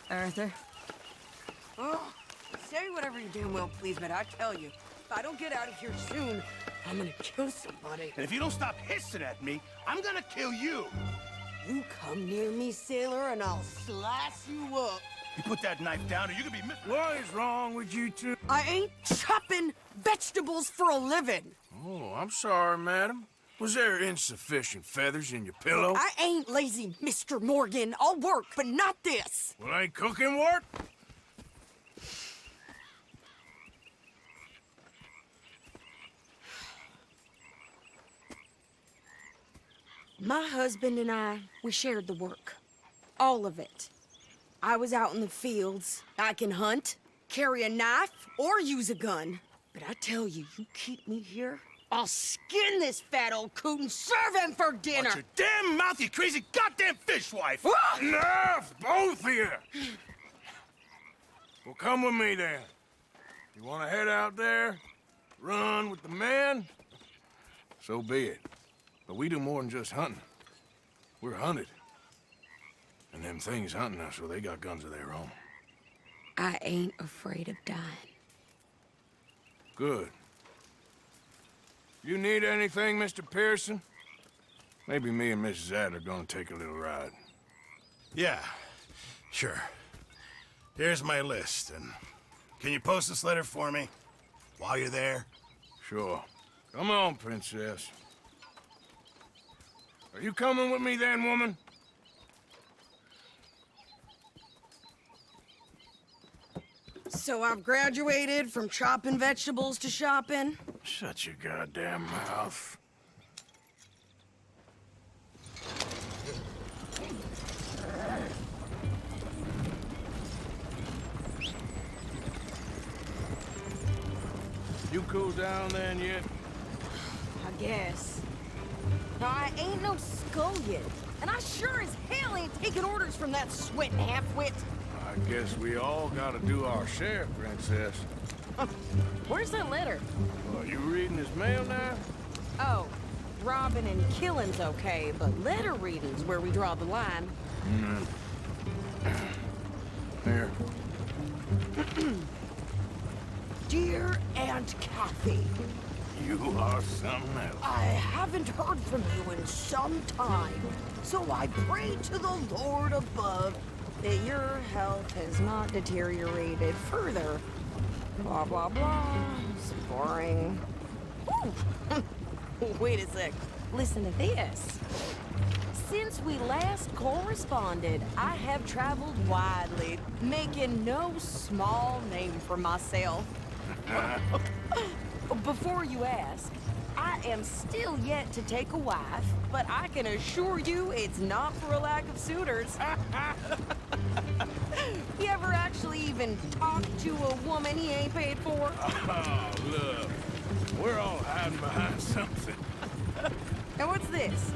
Arthur? Oh, say whatever you damn well please, but I tell you, if I don't get out of here soon, I'm gonna kill somebody. And if you don't stop hissing at me, I'm gonna kill you. You come near me, sailor, and I'll slice you up. You put that knife down or you could be missing. What is wrong with you two? I ain't chopping vegetables for a living. Oh, I'm sorry, madam. Was there insufficient feathers in your pillow? I ain't lazy, Mr. Morgan. I'll work, but not this. Well, ain't cooking work? My husband and I, we shared the work. All of it. I was out in the fields. I can hunt, carry a knife, or use a gun. But I tell you, you keep me here, I'll skin this fat old coot and serve him for dinner. Watch your damn mouth, you crazy goddamn fishwife! Enough, both of you! Well, come with me then. You want to head out there, run with the men? So be it. But we do more than just hunting. We're hunted. And them things hunting us, well, they got guns of their own. I ain't afraid of dying. Good. You need anything, Mr. Pearson? Maybe me and Mrs. Adler are gonna take a little ride. Yeah, sure. Here's my list, and can you post this letter for me while you're there? Sure. Come on, princess. Are you coming with me then, woman? So I've graduated from chopping vegetables to shopping. Shut your goddamn mouth. You cool down then yet? I guess. Now, I ain't no scullion, and I sure as hell ain't taking orders from that sweating half-wit. I guess we all gotta do our share, princess. Where's that letter? Are you reading his mail now? Oh, robbing and killing's okay, but letter reading's where we draw the line. Here. Dear Aunt Kathy, You are something else. I haven't heard from you in some time, so I pray to the Lord above that your health has not deteriorated further. Blah, blah, blah. It's boring. Ooh. Wait a sec. Listen to this. Since we last corresponded, I have traveled widely, making no small name for myself. Before you ask, I am still yet to take a wife, but I can assure you it's not for a lack of suitors. You ever actually even talk to a woman he ain't paid for? Oh, look. We're all hiding behind something. And what's this?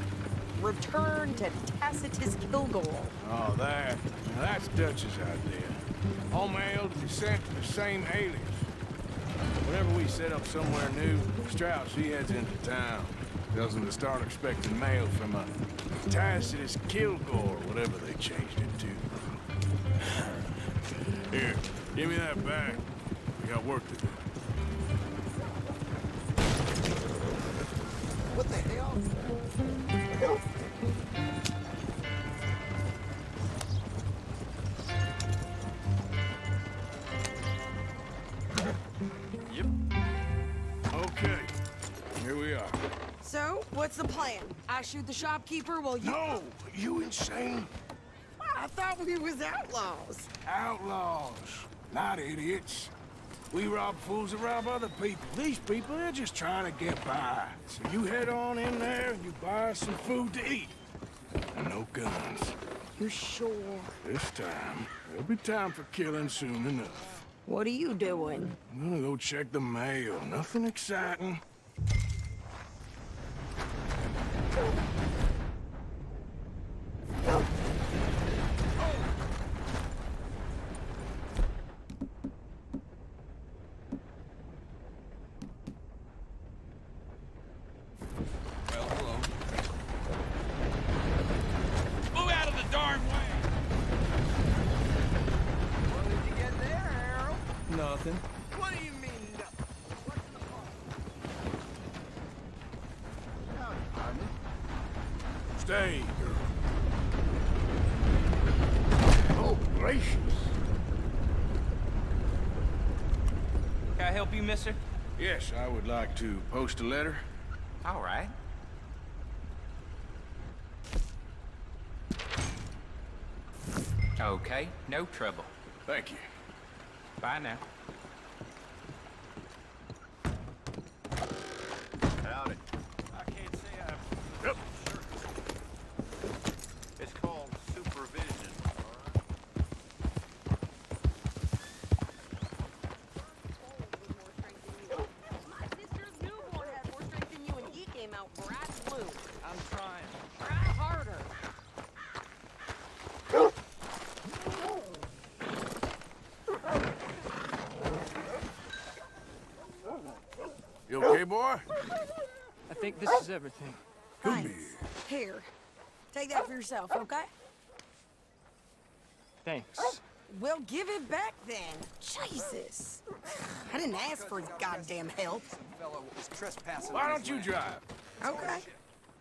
Return to Tacitus Kilgore. Oh, that's Dutch's idea. All mail to be sent to the same alias. Whenever we set up somewhere new, Strauss, he heads into town. Tells them to start expecting mail from a Tacitus Kilgore, whatever they changed it to. Here, give me that back. We got work to do. What the hell? Yep. Okay, here we are. So, what's the plan? I shoot the shopkeeper while you... No, you insane? I thought we was outlaws. Outlaws, not idiots. We rob fools that rob other people. These people, they're just trying to get by. So you head on in there and you buy us some food to eat. And no guns. You sure? This time, there'll be time for killing soon enough. What are you doing? I'm gonna go check the mail. Nothing exciting. Stay, girl. Oh, gracious. Can I help you, mister? Yes, I would like to post a letter. All right. Okay, no trouble. Thank you. Bye now. Howdy. I can't say I'm Yep. sure. It's called supervision, My sister's newborn had more strength than you, and he came out bright blue. I'm trying. Try harder. You okay, boy? I think this is everything. Thanks. Here. Take that for yourself, okay? Thanks. Well, give it back then. Jesus. I didn't ask for his goddamn help. Fellow was trespassing. Why don't you drive? Okay.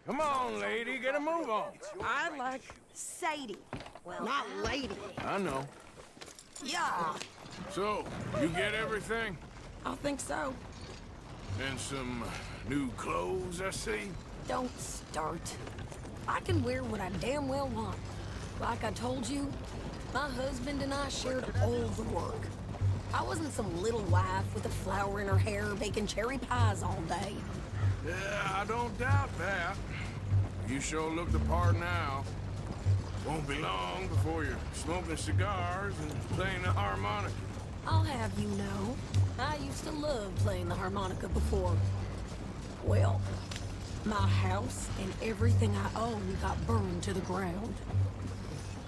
Come on, lady, get a move on. I like Sadie, not lady. I know. Yeah, So, you get everything? I think so. And some new clothes, I see? Don't start. I can wear what I damn well want. Like I told you, my husband and I shared all the work. I wasn't some little wife with a flower in her hair baking cherry pies all day. Yeah, I don't doubt that. You sure look the part now. Won't be long before you're smoking cigars and playing the harmonica. I'll have you know, I used to love playing the harmonica before. Well, my house and everything I own got burned to the ground.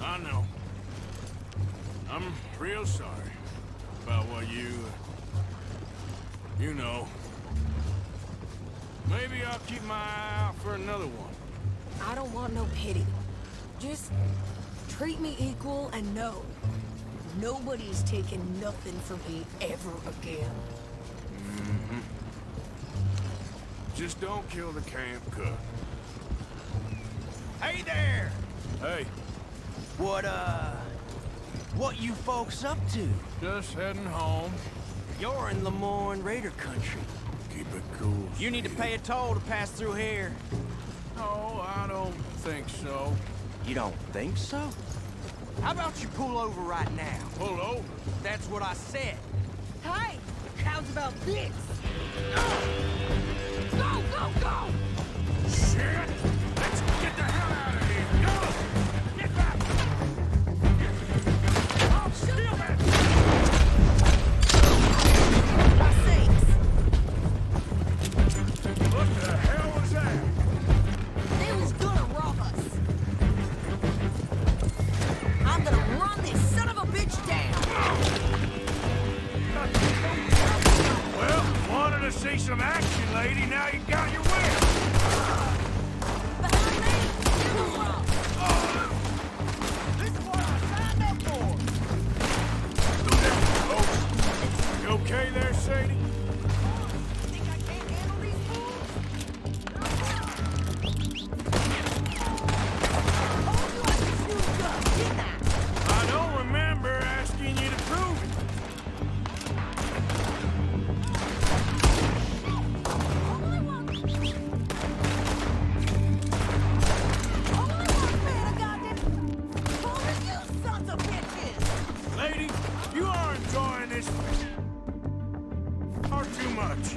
I know. I'm real sorry about what you know. Maybe I'll keep my eye out for another one. I don't want no pity. Just treat me equal and know nobody's taking nothing from me ever again. Just don't kill the camp cook. Hey there! Hey, What you folks up to? just heading home. You're in Lemoyne Raider country. Keep it cool. You need to pay a toll to pass through here. No, I don't think so. You don't think so? How about you pull over right now? Pull over. That's what I said. Hey, how's about this? Go, go, go! Shit! Let's get the hell out of here! Go! Get back! Oh, shoot! My sakes. What the hell was that? They was gonna rob us. I'm gonna run this son of a bitch down. Well, wanted to see some action, lady. Now you got your wish. Behind me. This is what I signed up for. Oh, you okay there, Sadie? Think I can't handle these fools? Told you I could shoot guns, didn't I? I don't remember asking you to prove it. Only one man I got this. Only you sons of bitches. Lady, you are enjoying this far too much.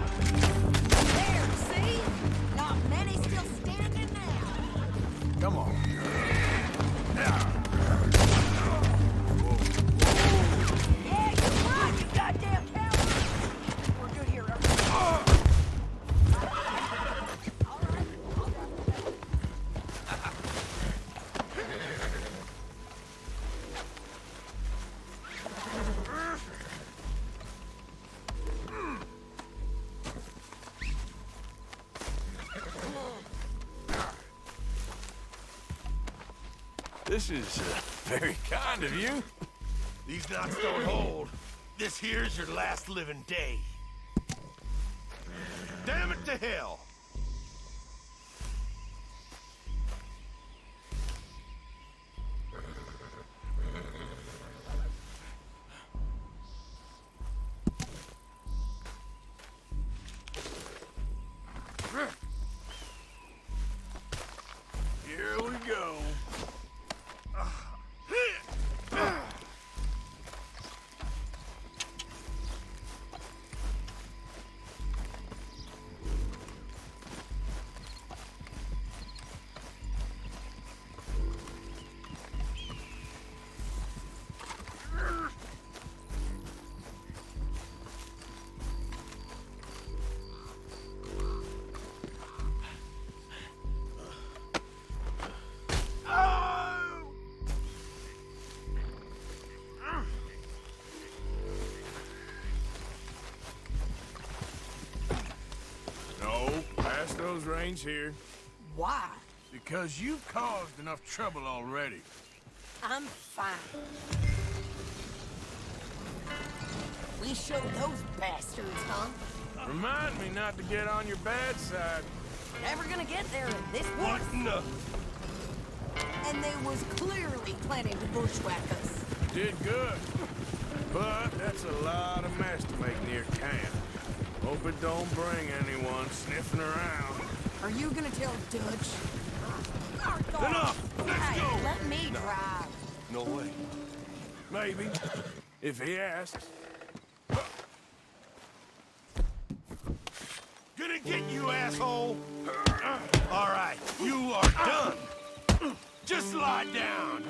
There, see? Not many still standing now. Come on. Yeah, you're right, you goddamn coward. We're good here, This is very kind of you. These knots don't hold. This here's your last living day. Damn it to hell! Here we go. No, pass those reins here. Why? Because you've caused enough trouble already. I'm fine. We showed those bastards, huh? Remind me not to get on your bad side. Never gonna get there in this What one. in the... And they was clearly planning to bushwhack us. Did good. But that's a lot of mess to make near camp. Hope it don't bring anyone sniffing around. Are you gonna tell Dutch? Enough! Let's Hey, go! let me drive. No way. Maybe. If he asks. Gonna get you, asshole! All right, you are done. Just lie down.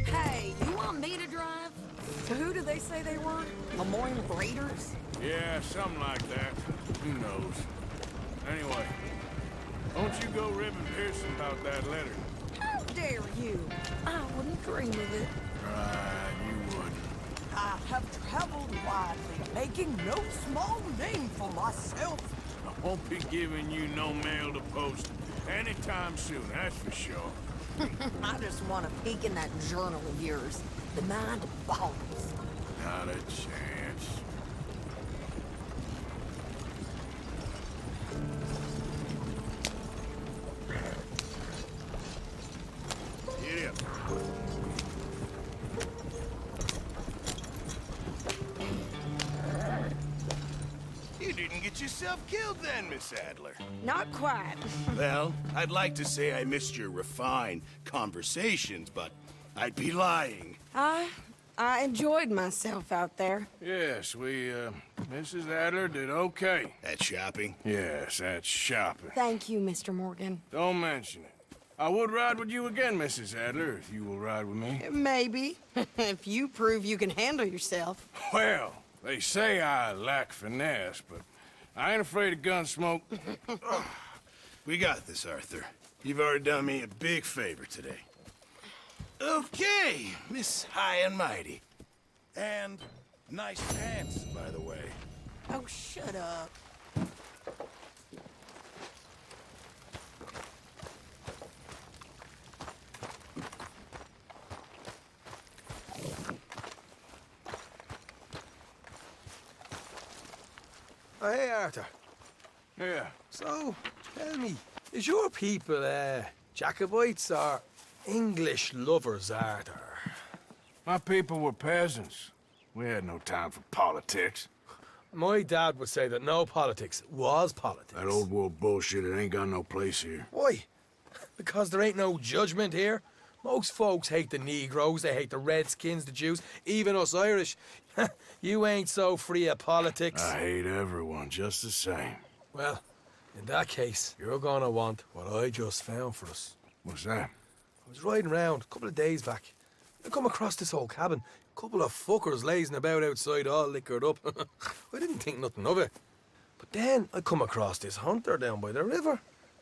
Hey, you want me to drive? So who do they say they were? Lemoyne Raiders? Yeah, something like that. Who knows? Anyway, don't you go ribbing Pearson about that letter. How dare you? I wouldn't dream of it. Right, you would. I have traveled widely, making no small name for myself. I won't be giving you no mail to post anytime soon, that's for sure. I just want to peek in that journal of yours. The mind boggles. Not a chance. Giddy up. You didn't get yourself killed then, Miss Adler. Not quite. Well, I'd like to say I missed your refined conversations, but I'd be lying. I enjoyed myself out there. Yes, Mrs. Adler did okay. That shopping? Yes, that's shopping. Thank you, Mr. Morgan. Don't mention it. I would ride with you again, Mrs. Adler, if you will ride with me. Maybe. If you prove you can handle yourself. Well, they say I lack finesse, but I ain't afraid of gun smoke. We got this, Arthur. You've already done me a big favor today. Okay, Miss High and Mighty. And nice pants, by the way. Oh, shut up. Oh, hey, Arthur. Yeah. So, tell me, is your people, Jacobites or English lovers, Arthur? My people were peasants. We had no time for politics. My dad would say that no politics was politics. That old world bullshit, it ain't got no place here. Why? Because there ain't no judgment here. Most folks hate the Negroes, they hate the Redskins, the Jews, even us Irish. You ain't so free of politics. I hate everyone just the same. Well, in that case, you're gonna want what I just found for us. What's that? I was riding around a couple of days back. I come across this old cabin. Couple of fuckers lazing about outside all liquored up. I didn't think nothing of it. But then I come across this hunter down by the river.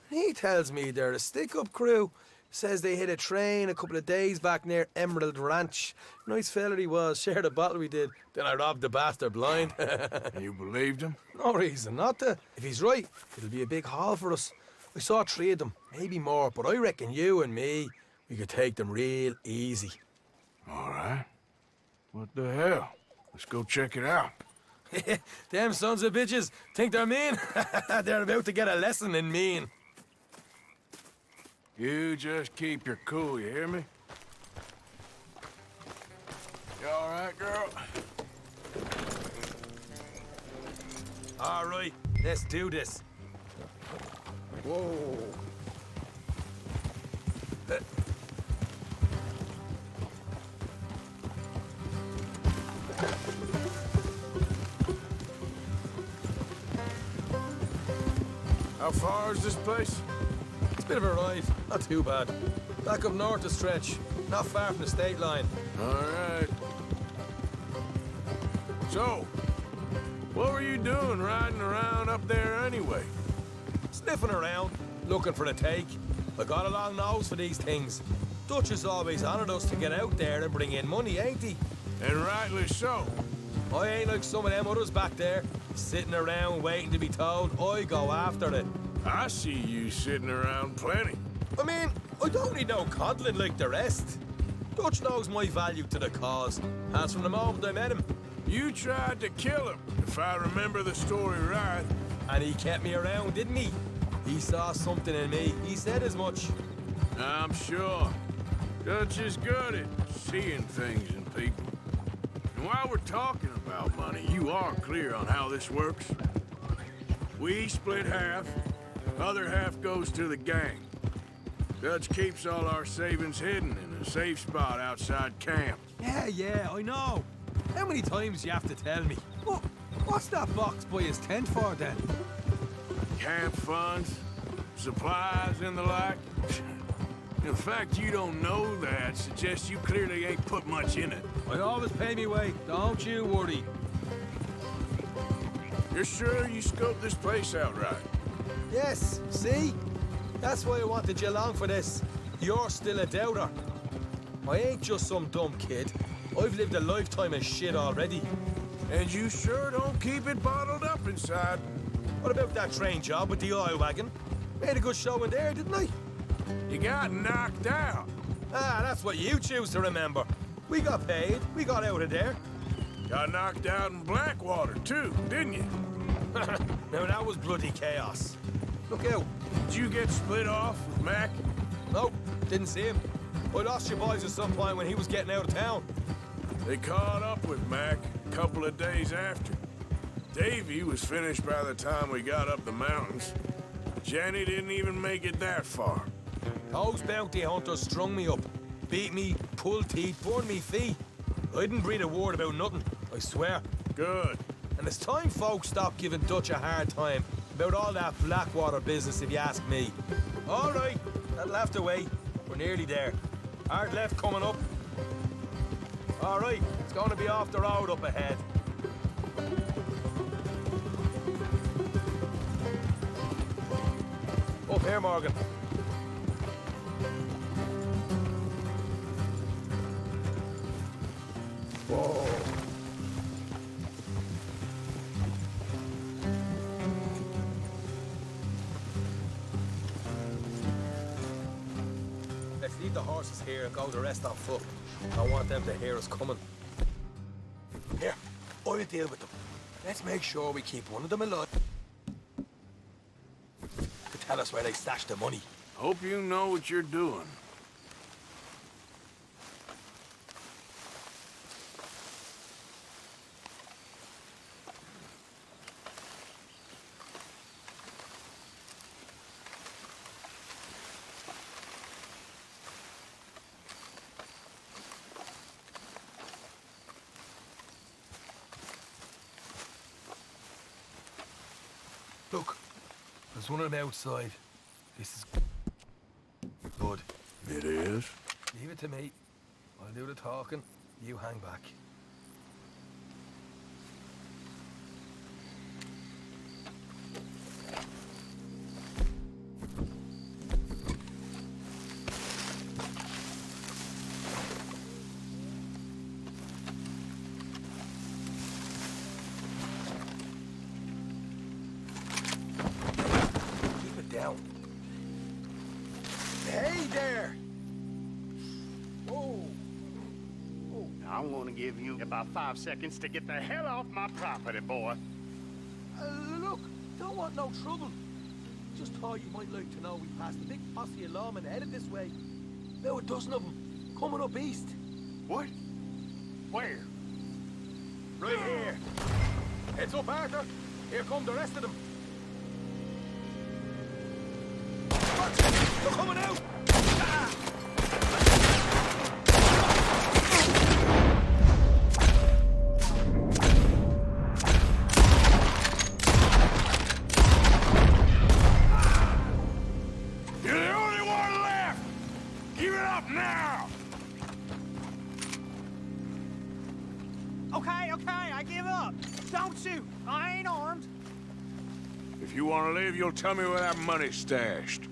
He tells me they're a stick-up crew. Says they hit a train a couple of days back near Emerald Ranch. Nice fella he was, shared a bottle we did. Then I robbed the bastard blind. You believed him? No reason not to. If he's right, it'll be a big haul for us. I saw 3 of them, maybe more, but I reckon you and me, we could take them real easy. All right. What the hell? Let's go check it out. Them sons of bitches think they're mean. They're about to get a lesson in mean. You just keep your cool, you hear me? You all right, girl? All right, let's do this. Whoa. How far is this place? It's a bit of a ride, not too bad. Back up north a stretch, not far from the state line. All right. So, what were you doing riding around up there anyway? Sniffing around, looking for a take. I got a long nose for these things. Dutch has always honoured us to get out there and bring in money, ain't he? And rightly so. I ain't like some of them others back there, sitting around waiting to be told. I go after it. I see you sitting around plenty. I mean, I don't need no coddling like the rest. Dutch knows my value to the cause, as from the moment I met him. You tried to kill him, if I remember the story right. And he kept me around, didn't he? He saw something in me. He said as much. I'm sure. Dutch is good at seeing things in people. And while we're talking about money, you are clear on how this works. We split half, other half goes to the gang. Dutch keeps all our savings hidden in a safe spot outside camp. Yeah, I know. How many times you have to tell me? What's that box by his tent for, then? Camp funds, supplies, and the like. The fact you don't know that suggests you clearly ain't put much in it. I always pay me way, don't you worry. You're sure you scoped this place out right? Yes, see? That's why I wanted you along for this. You're still a doubter. I ain't just some dumb kid. I've lived a lifetime of shit already. And you sure don't keep it bottled up inside. What about that train job with the oil wagon? Made a good show in there, didn't I? You got knocked out. Ah, that's what you choose to remember. We got paid. We got out of there. Got knocked out in Blackwater, too, didn't you? Now, that was bloody chaos. Look out. Did you get split off with Mac? Nope, didn't see him. I lost your boys at some point when he was getting out of town. They caught up with Mac a couple of days after. Davy was finished by the time we got up the mountains. Jenny didn't even make it that far. Those bounty hunters strung me up. Beat me, pulled teeth, burned me feet. I didn't breathe a word about nothing, I swear. Good. And it's time folks stop giving Dutch a hard time about all that Blackwater business, if you ask me. All right, that'll have to wait. We're nearly there. Hard left coming up. All right, it's going to be off the road up ahead. Up here, Morgan. Whoa. Let's leave the horses here and go the rest on foot. I want them to hear us coming. Here, I'll deal with them. Let's make sure we keep one of them alive to tell us where they stashed the money. Hope you know what you're doing. Look, there's one on the outside. This is good. It is? Leave it to me. I'll I'll do the talking. You hang back. Keep it down. Hey there! Whoa! I'm gonna give you about 5 seconds to get the hell off my property, boy. Look, don't want no trouble. Just thought you might like to know we passed a big posse of lawmen headed this way. About a dozen of them, coming up east. What? Where? Right here. Heads up, Arthur. Here come the rest of them. Watch! They're coming out! You're the only one left! Give it up now! Okay, I give up. Don't shoot. I ain't armed. If you want to live, you'll tell me where that money's stashed.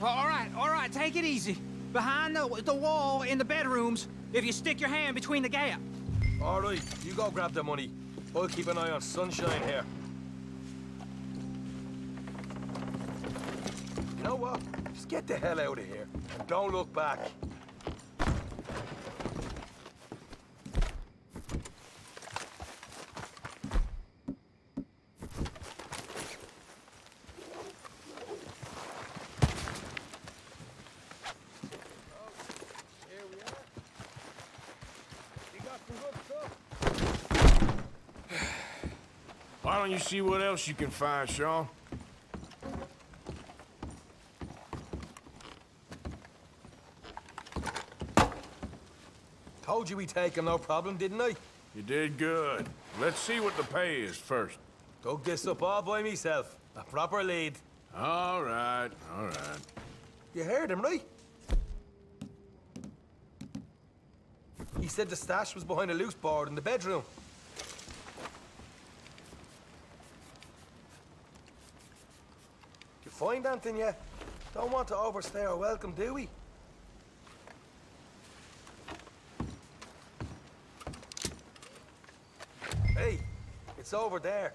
All right, take it easy. Behind the wall in the bedrooms, if you stick your hand between the gap. All right, you go grab the money. I'll keep an eye on Sunshine here. You know what? Just get the hell out of here and don't look back. Why don't you see what else you can find, Sean? Told you we'd take him, no problem, didn't I? You did good. Let's see what the pay is first. Dug this up all by myself. A proper lead. All right, all right. You heard him, right? He said the stash was behind a loose board in the bedroom. You find anything yet? Don't want to overstay our welcome, do we? Hey, it's over there.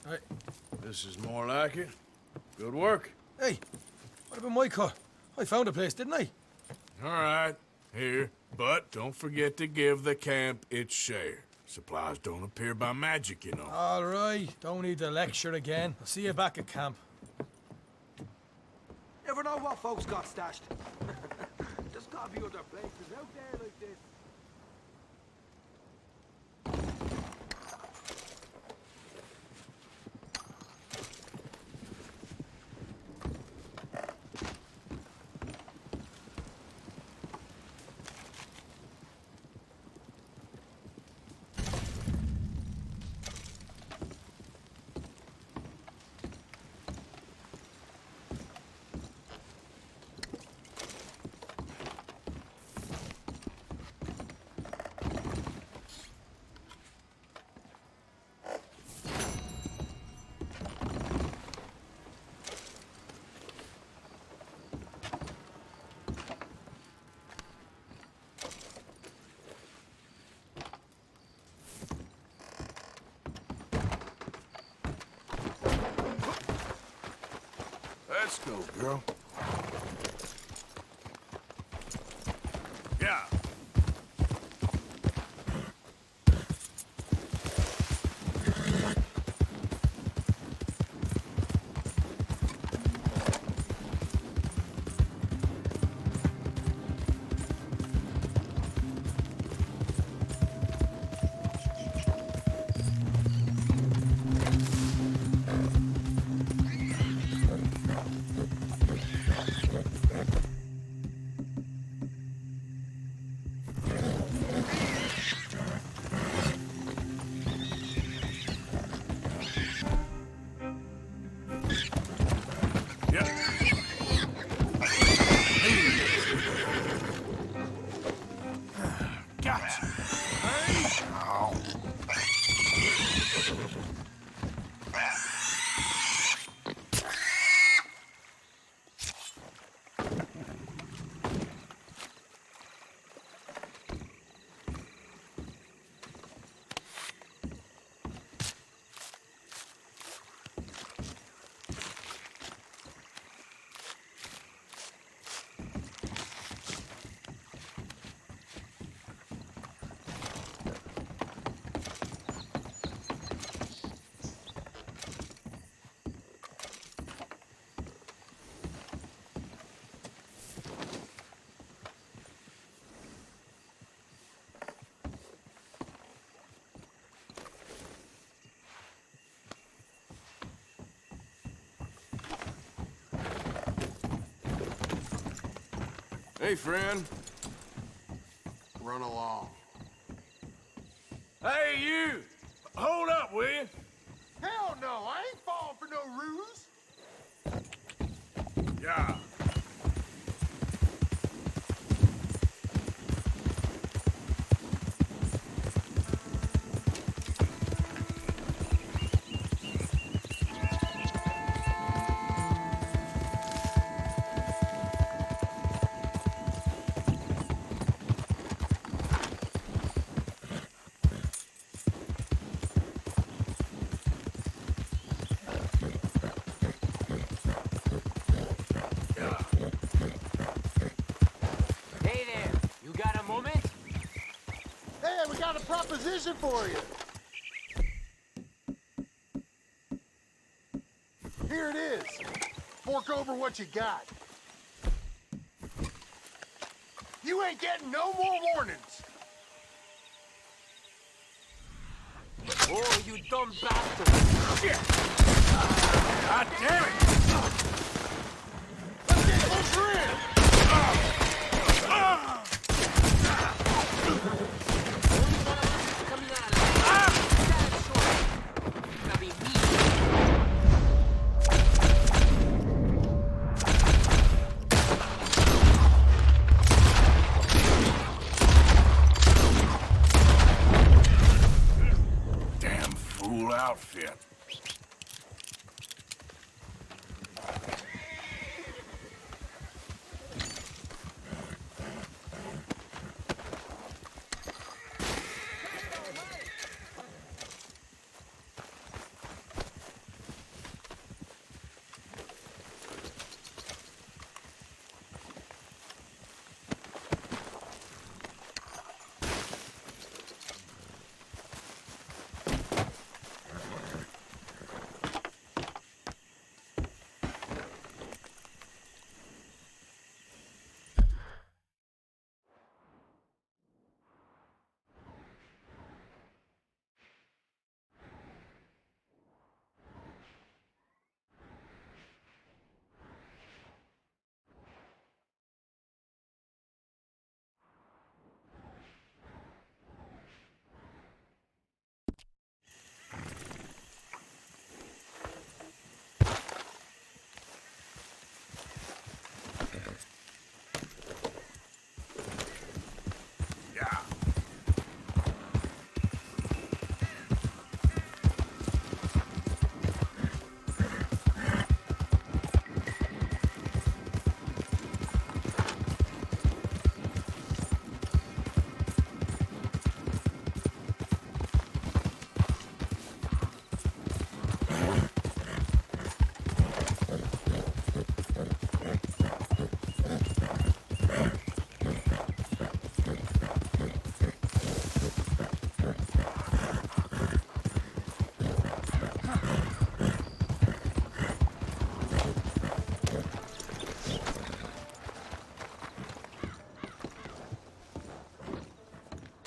Hey, this is more like it. Good work. Hey, what about my car? I found a place, didn't I? All right, here. But don't forget to give the camp its share. Supplies don't appear by magic, you know. All right, don't need the lecture again. I'll see you back at camp. Never know what folks got stashed. There's gotta be other places out there like this. Let's go, girl. Yeah. Hey, friend. Run along. Hey, you! Hold up, will you? Hell no, I ain't falling for no ruse. Yeah. Hey there, you got a moment? Hey, we got a proposition for you. Here it is. Fork over what you got. You ain't getting no more warnings. Oh, you dumb bastard! God damn it! Let's get closer in. Damn fool outfit.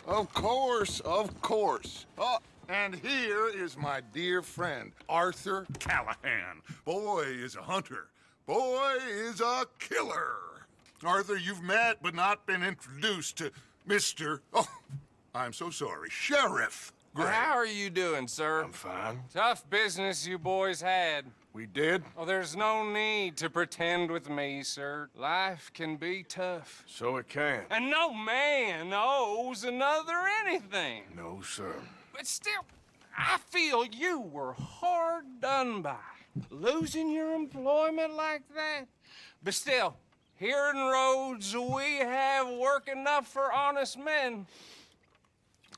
Of course, of course. Oh, and here is my dear friend, Arthur Callahan. Boy is a hunter. Boy is a killer. Arthur, you've met but not been introduced to Mr. Oh, I'm so sorry, Sheriff Gray. How are you doing, sir? I'm fine. Tough business you boys had. We did? Oh, there's no need to pretend with me, sir. Life can be tough. So it can. And no man owes another anything. No, sir. But still, I feel you were hard done by. Losing your employment like that. But still, here in Rhodes, we have work enough for honest men.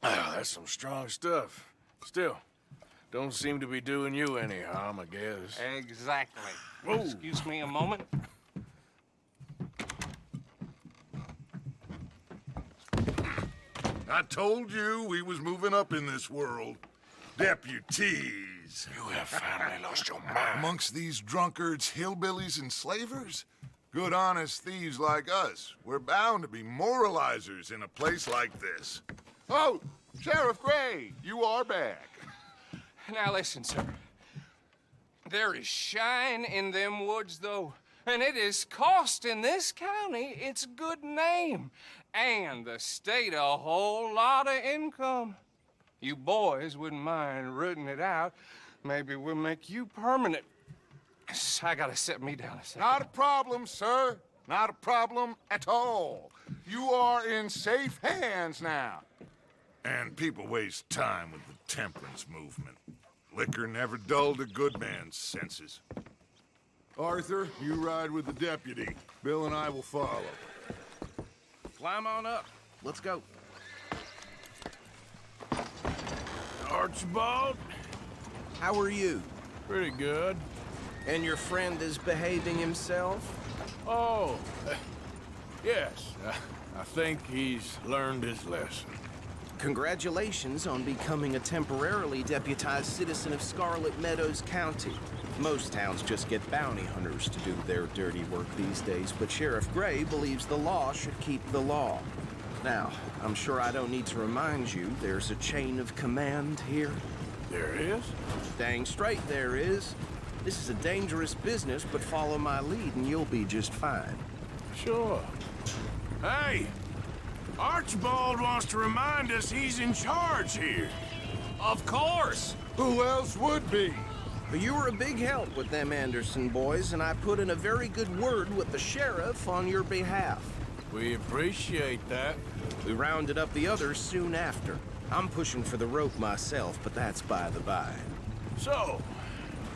Ah, that's some strong stuff. Still, don't seem to be doing you any harm, I guess. Exactly. Whoa. Excuse me a moment. I told you we was moving up in this world. Deputies. You have finally lost your mind. Amongst these drunkards, hillbillies, and slavers? Good honest thieves like us. We're bound to be moralizers in a place like this. Oh, Sheriff Gray, you are back. Now listen, sir. There is shine in them woods, though. And it is costing this county its good name and the state a whole lot of income. You boys wouldn't mind rooting it out. Maybe we'll make you permanent. I gotta sit me down a second. Not a problem, sir. Not a problem at all. You are in safe hands now. And people waste time with the temperance movement. Liquor never dulled a good man's senses. Arthur, you ride with the deputy. Bill and I will follow. Climb on up. Let's go. Archibald? How are you? Pretty good. And your friend is behaving himself? Oh, yes. I think he's learned his lesson. Congratulations on becoming a temporarily deputized citizen of Scarlet Meadows County. Most towns just get bounty hunters to do their dirty work these days, but Sheriff Gray believes the law should keep the law. Now, I'm sure I don't need to remind you there's a chain of command here. There is? Dang straight there is. This is a dangerous business, but follow my lead and you'll be just fine. Sure. Hey! Archibald wants to remind us he's in charge here. Of course! Who else would be? But you were a big help with them Anderson boys, and I put in a very good word with the sheriff on your behalf. We appreciate that. We rounded up the others soon after. I'm pushing for the rope myself, but that's by the by. So,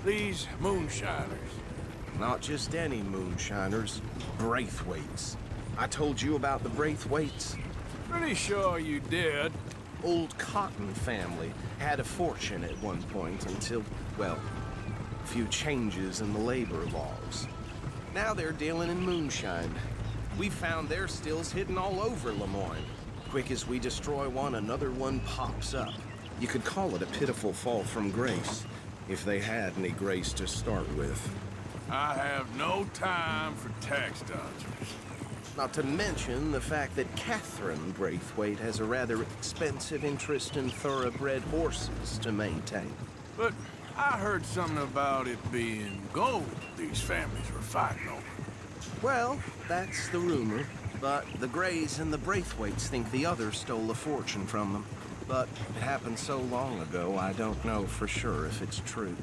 these moonshiners. Not just any moonshiners, Braithwaites. I told you about the Braithwaites? Pretty sure you did. Old Cotton family had a fortune at one point until, well, a few changes in the labor laws. Now they're dealing in moonshine. We found their stills hidden all over Lemoyne. Quick as we destroy one, another one pops up. You could call it a pitiful fall from grace, if they had any grace to start with. I have no time for tax dodgers. Not to mention the fact that Catherine Braithwaite has a rather expensive interest in thoroughbred horses to maintain. But I heard something about it being gold these families were fighting over. Well, that's the rumor. But the Grays and the Braithwaites think the others stole a fortune from them. But it happened so long ago, I don't know for sure if it's true.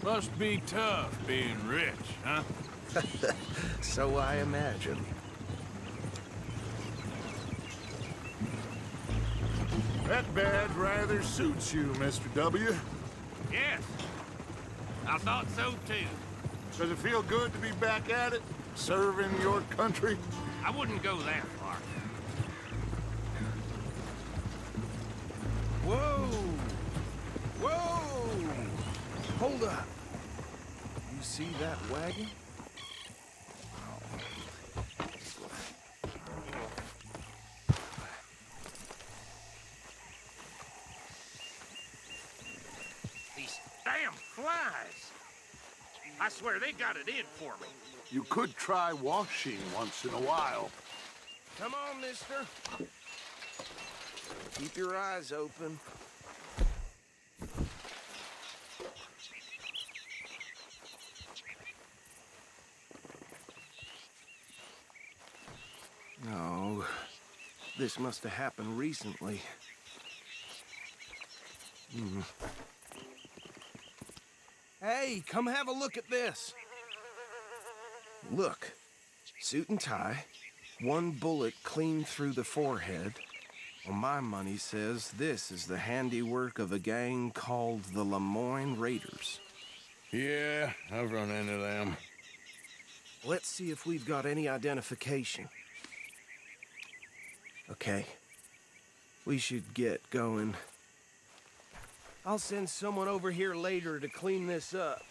Must be tough being rich, huh? So I imagine. That badge rather suits you, Mr. W. Yes, I thought so too. Does it feel good to be back at it? Serving your country? I wouldn't go that far. Whoa! Whoa! Hold up. You see that wagon? These damn flies. I swear they got it in for me. You could try washing once in a while. Come on, mister. Keep your eyes open. No, this must have happened recently. Hey, come have a look at this. Look, suit and tie, one bullet clean through the forehead. Well, my money says this is the handiwork of a gang called the Lemoyne Raiders. Yeah, I've run into them. Let's see if we've got any identification. Okay. We should get going. I'll send someone over here later to clean this up.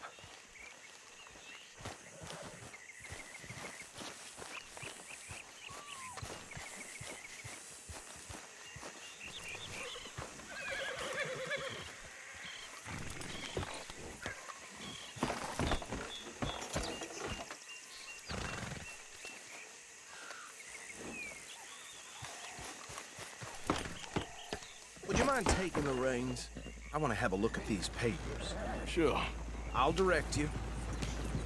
Would you mind taking the reins? I want to have a look at these papers. Sure. I'll direct you.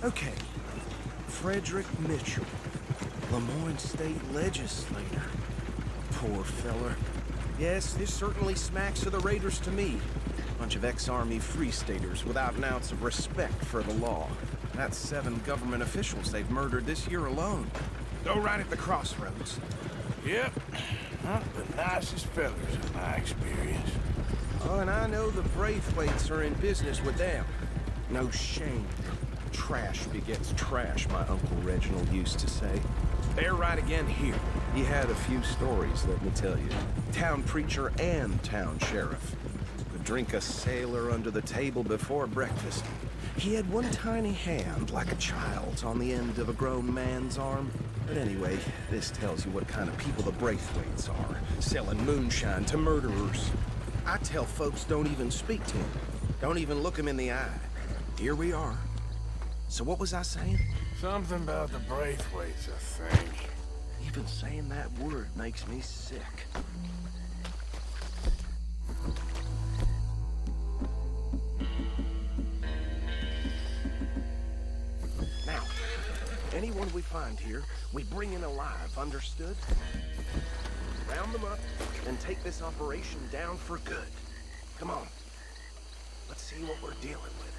Okay. Frederick Mitchell, Lemoyne State Legislator. Poor feller. Yes, this certainly smacks of the Raiders to me. Bunch of ex-Army Free Staters without an ounce of respect for the law. That's 7 government officials they've murdered this year alone. Go right at the crossroads. Yep. Not the nicest fellas in my experience. Oh, and I know the Braithwaites are in business with them. No shame. Trash begets trash, my Uncle Reginald used to say. They're right again here. He had a few stories, let me tell you. Town preacher and town sheriff. Could drink a sailor under the table before breakfast. He had one tiny hand, like a child's, on the end of a grown man's arm. But anyway, this tells you what kind of people the Braithwaites are. Selling moonshine to murderers. I tell folks don't even speak to him. Don't even look him in the eye. Here we are. So what was I saying? Something about the Braithwaites, I think. Even saying that word makes me sick. Now, anyone we find here, we bring in alive, understood? Round them up and take this operation down for good. Come on. Let's see what we're dealing with.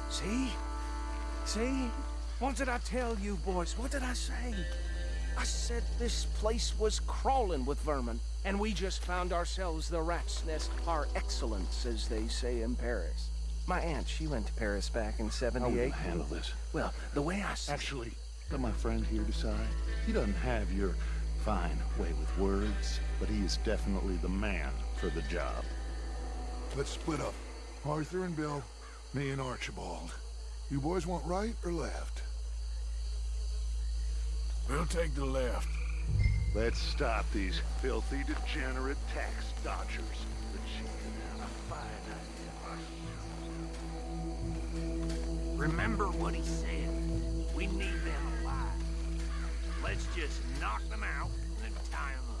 See? See? What did I tell you, boys? What did I say? I said this place was crawling with vermin, and we just found ourselves the rat's nest par excellence, as they say in Paris. My aunt, she went to Paris back in '78. How are we gonna handle this? Well, the way I see Actually, let my friend here decide. He doesn't have your fine way with words, but he is definitely the man for the job. Let's split up. Arthur and Bill, me and Archibald. You boys want right or left? We'll take the left. Let's stop these filthy, degenerate tax dodgers. The chief, a fine idea. Remember what he said. We need them alive. Let's just knock them out and then tie them up.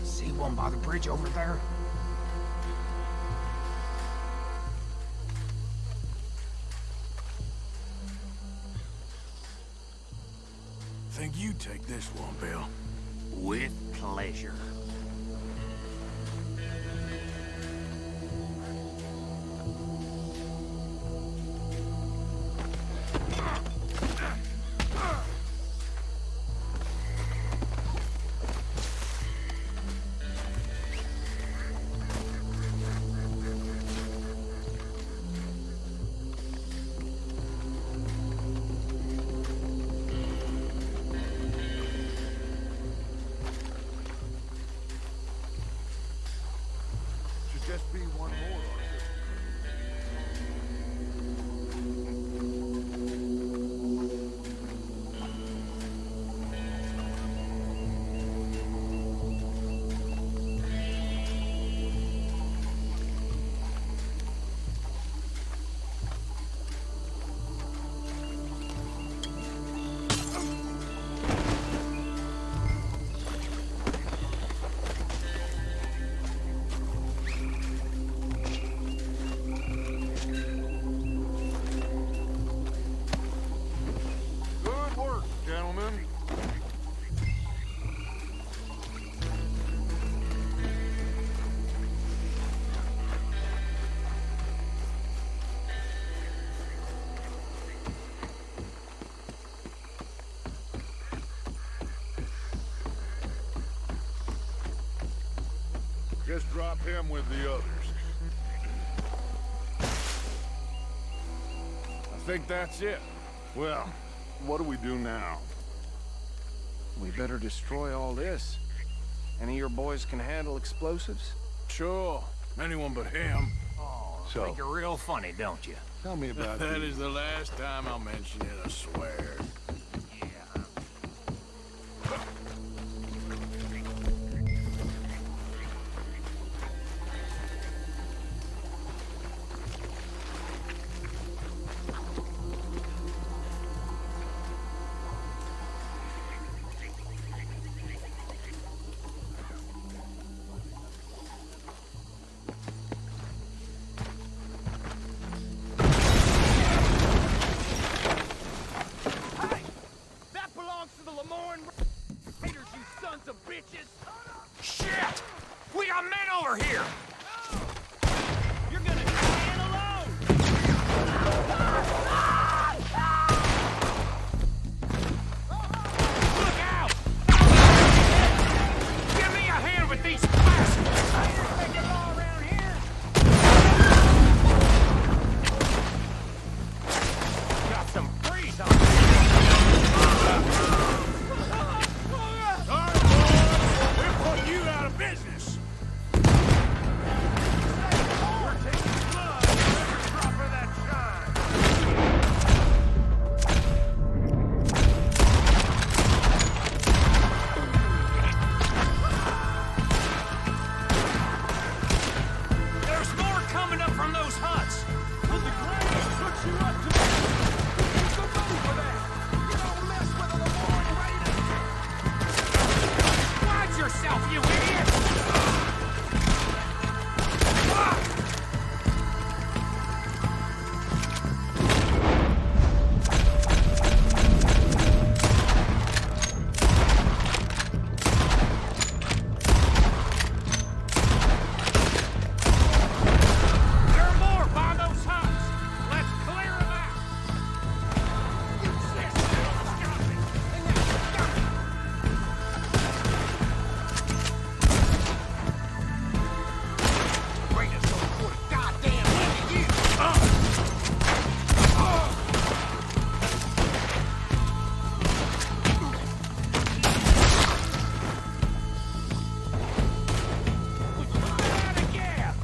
See one by the bridge over there? Think you take this one, Bill. With pleasure. Should just be one more, Arthur. Good work, gentlemen. Just drop him with the others. I think that's it. Well, what do we do now? we better destroy all this. Any of your boys can handle explosives? Sure. Anyone but him. So, Think you're real funny, don't you? tell me about That the- is the last time I'll mention it, I swear. That belongs to the Lemoyne Raiders, you sons of bitches! Shit! We got men over here! You're gonna stand alone! Look out! Give me a hand with these bastards! I ain't making law around here! Got some freeze on me! Sorry, boys. We're putting you out of business. We're taking blood for every drop of that shine! There's more coming up from those huts! Will the Graves put you up to Here's the money for that! You don't mess with the Lemoyne Raiders! Watch yourself, you idiot! There are more by those huts! Let's clear them out! You sick little scummy! Raiders don't put a goddamn thing to you! Out of gas!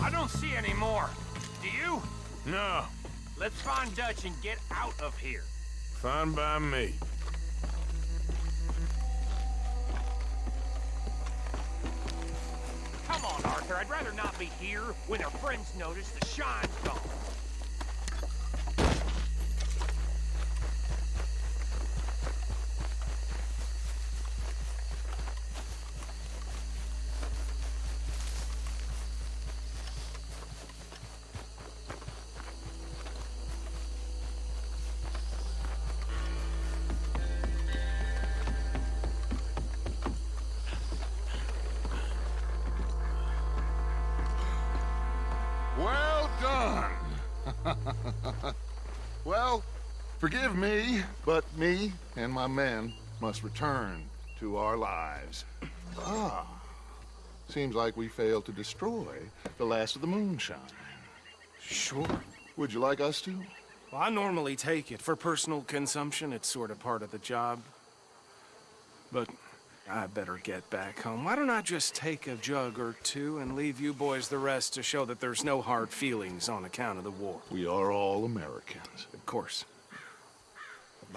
I don't see any more. Do you? No, Let's find Dutch and get out of here. fine by me. Come on, Arthur. I'd rather not be here when our friends notice the shine's gone. Well done. Well, forgive me, but me and my men must return to our lives. Ah, seems like we failed to destroy the last of the moonshine. Sure. Would you like us to? Well, I normally take it. For personal consumption, it's sort of part of the job. But I better get back home. Why don't I just take a jug or two and leave you boys the rest to show that there's no hard feelings on account of the war? We are all Americans. Of course.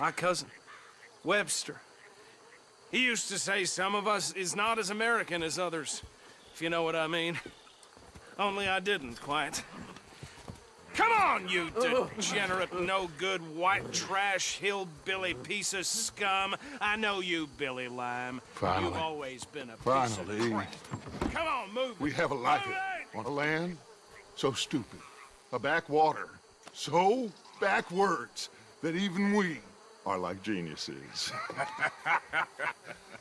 My cousin, Webster, he used to say some of us is not as American as others, if you know what I mean. Only I didn't quite. Come on, you degenerate, no-good, white trash, hillbilly piece of scum. I know you, Billy Lime. Finally. You've always been a piece Finally. of crap. Come on, move We it. have a life Move it. on a land so stupid, a backwater so backwards that even we are like geniuses.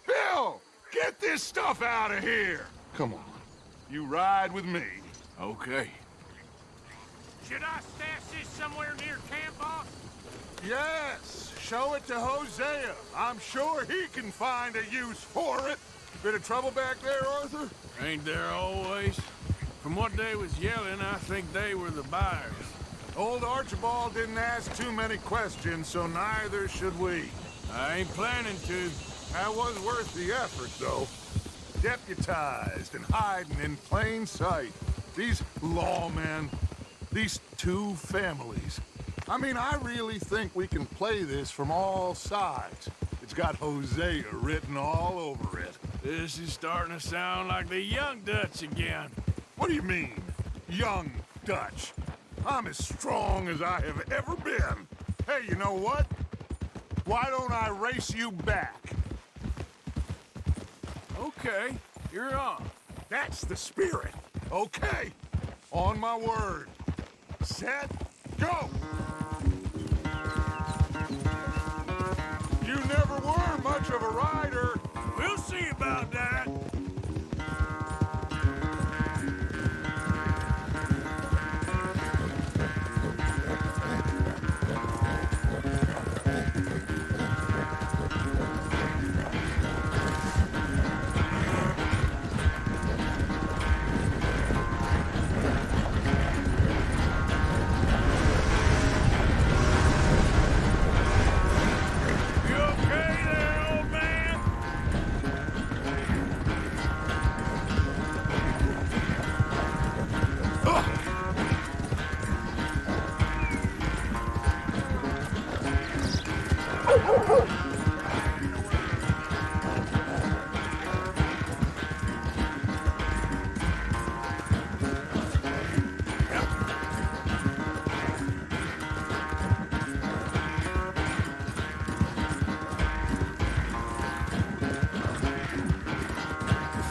Bill, get this stuff out of here. Come on, you ride with me. Okay. Should I stash this somewhere near camp, boss? Yes, show it to Hosea. I'm sure he can find a use for it. Bit of trouble back there, Arthur? Ain't there always? From what they was yelling, I think they were the buyers. Old Archibald didn't ask too many questions, so neither should we. I ain't planning to. That was worth the effort, though. Deputized and hiding in plain sight. these lawmen, these two families. I mean, I really think we can play this from all sides. It's got Hosea written all over it. This is starting to sound like the Young Dutch again. What do you mean, young Dutch? I'm as strong as I have ever been. Hey, you know what? Why don't I race you back? Okay, you're on. That's the spirit. Okay, on my word. Set, go! You never were much of a rider. We'll see about that. You okay there, old man?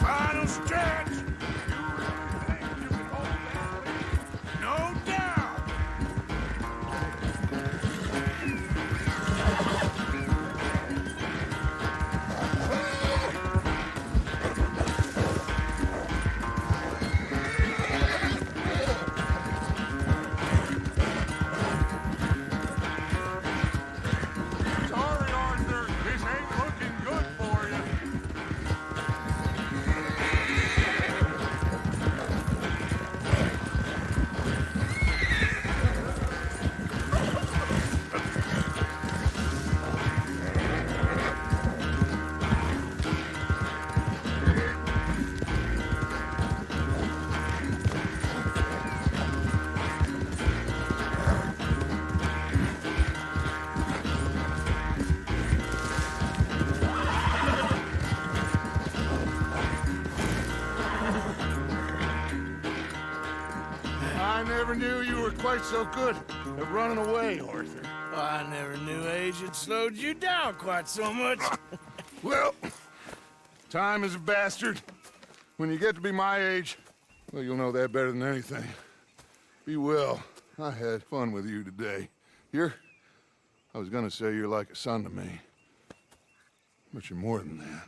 Final stretch. No doubt. Sorry, Arthur. This ain't looking good for you. I never knew you were quite so good at running away, Arthur. I never knew age had slowed you down quite so much. Well, time is a bastard. When you get to be my age, well, you'll know that better than anything. Be well. I had fun with you today. I was gonna say you're like a son to me. But you're more than that.